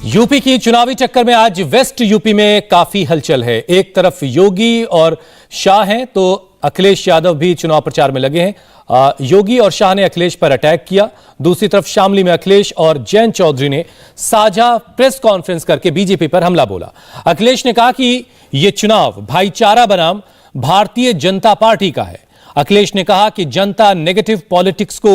UP की चुनावी टक्कर में आज वेस्ट यूपी में काफी हलचल है। एक तरफ योगी और शाह हैं तो अखिलेश यादव भी चुनाव प्रचार में लगे हैं। योगी और शाह ने अखिलेश पर अटैक किया। दूसरी तरफ शामली में अखिलेश और जयंत चौधरी ने साझा प्रेस कॉन्फ्रेंस करके बीजेपी पर हमला बोला। अखिलेश ने कहा कि यह चुनाव भाईचारा बनाम भारतीय जनता पार्टी का है। अखिलेश ने कहा कि जनता नेगेटिव पॉलिटिक्स को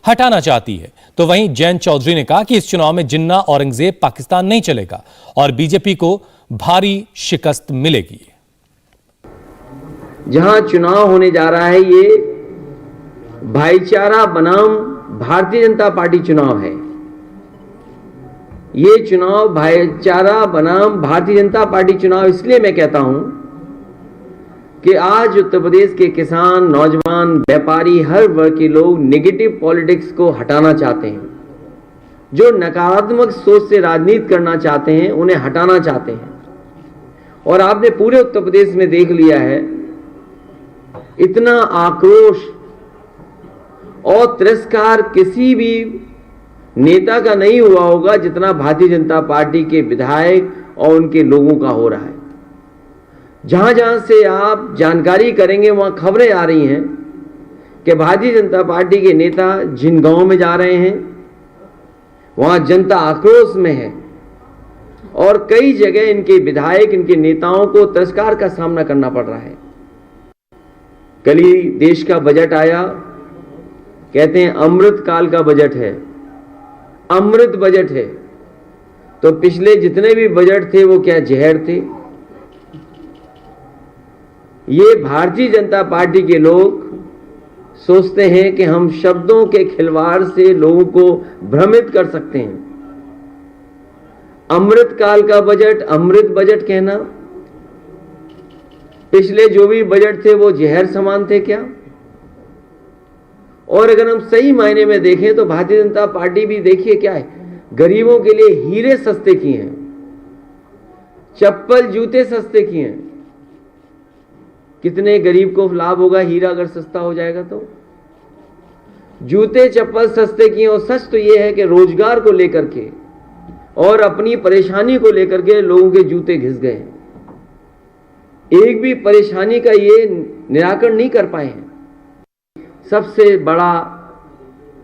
हटाना चाहती है, तो वहीं जयंत चौधरी ने कहा कि इस चुनाव में जिन्ना औरंगजेब पाकिस्तान नहीं चलेगा और बीजेपी को भारी शिकस्त मिलेगी। जहां चुनाव होने जा रहा है ये भाईचारा बनाम भारतीय जनता पार्टी चुनाव है। ये चुनाव भाईचारा बनाम भारतीय जनता पार्टी चुनाव इसलिए मैं कहता हूं कि आज उत्तर प्रदेश के किसान, नौजवान, व्यापारी, हर वर्ग के लोग नेगेटिव पॉलिटिक्स को हटाना चाहते हैं। जो नकारात्मक सोच से राजनीति करना चाहते हैं उन्हें हटाना चाहते हैं। और आपने पूरे उत्तर प्रदेश में देख लिया है, इतना आक्रोश और तिरस्कार किसी भी नेता का नहीं हुआ होगा जितना भारतीय जनता पार्टी के विधायक और उनके लोगों का हो रहा है। जहां जहां से आप जानकारी करेंगे वहां खबरें आ रही हैं कि भारतीय जनता पार्टी के नेता जिन गांवों में जा रहे हैं वहां जनता आक्रोश में है और कई जगह इनके विधायक, इनके नेताओं को तिरस्कार का सामना करना पड़ रहा है। कल ही देश का बजट आया, कहते हैं अमृत काल का बजट है, अमृत बजट है। तो पिछले जितने भी बजट थे वो क्या जहर थे? ये भारतीय जनता पार्टी के लोग सोचते हैं कि हम शब्दों के खिलवाड़ से लोगों को भ्रमित कर सकते हैं। अमृत काल का बजट, अमृत बजट कहना, पिछले जो भी बजट थे वो जहर समान थे क्या? और अगर हम सही मायने में देखें तो भारतीय जनता पार्टी भी देखिए क्या है, गरीबों के लिए हीरे सस्ते किए हैं, चप्पल जूते सस्ते किए हैं। कितने गरीब को लाभ होगा हीरा अगर सस्ता हो जाएगा तो? जूते चप्पल सस्ते किए। और सच तो यह है कि रोजगार को लेकर के और अपनी परेशानी को लेकर के लोगों के जूते घिस गए। एक भी परेशानी का ये निराकरण नहीं कर पाए हैं। सबसे बड़ा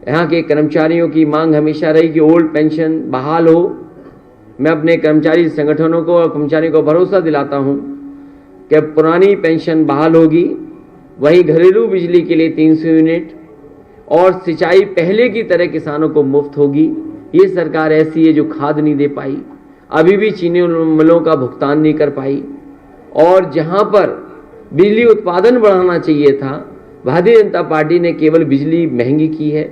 यहाँ के कर्मचारियों की मांग हमेशा रही कि ओल्ड पेंशन बहाल हो। मैं अपने कर्मचारी संगठनों को और कर्मचारियों को भरोसा दिलाता हूं कि पुरानी पेंशन बहाल होगी। वहीं घरेलू बिजली के लिए 300 यूनिट और सिंचाई पहले की तरह किसानों को मुफ्त होगी। ये सरकार ऐसी है जो खाद नहीं दे पाई, अभी भी चीनी मिलों का भुगतान नहीं कर पाई। और जहां पर बिजली उत्पादन बढ़ाना चाहिए था, भारतीय जनता पार्टी ने केवल बिजली महंगी की है।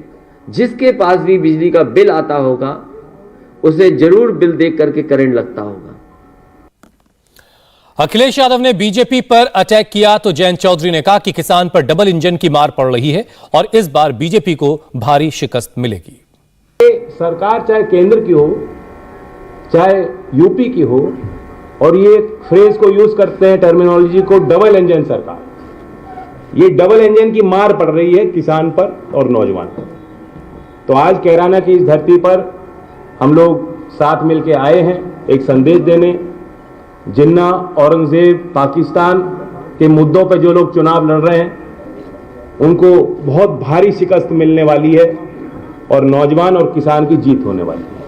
जिसके पास भी बिजली का बिल आता होगा उसे जरूर बिल देख करके करंट लगता होगा। अखिलेश यादव ने बीजेपी पर अटैक किया तो जयंत चौधरी ने कहा कि किसान पर डबल इंजन की मार पड़ रही है और इस बार बीजेपी को भारी शिकस्त मिलेगी। सरकार चाहे केंद्र की हो चाहे यूपी की हो, और ये फ्रेज को यूज करते हैं, टर्मिनोलॉजी को, डबल इंजन सरकार। ये डबल इंजन की मार पड़ रही है किसान पर और नौजवान पर। तो आज कैराना की इस धरती पर हम लोग साथ मिलकर आए हैं एक संदेश देने। जिन्ना औरंगजेब पाकिस्तान के मुद्दों पर जो लोग चुनाव लड़ रहे हैं उनको बहुत भारी शिकस्त मिलने वाली है और नौजवान और किसान की जीत होने वाली है।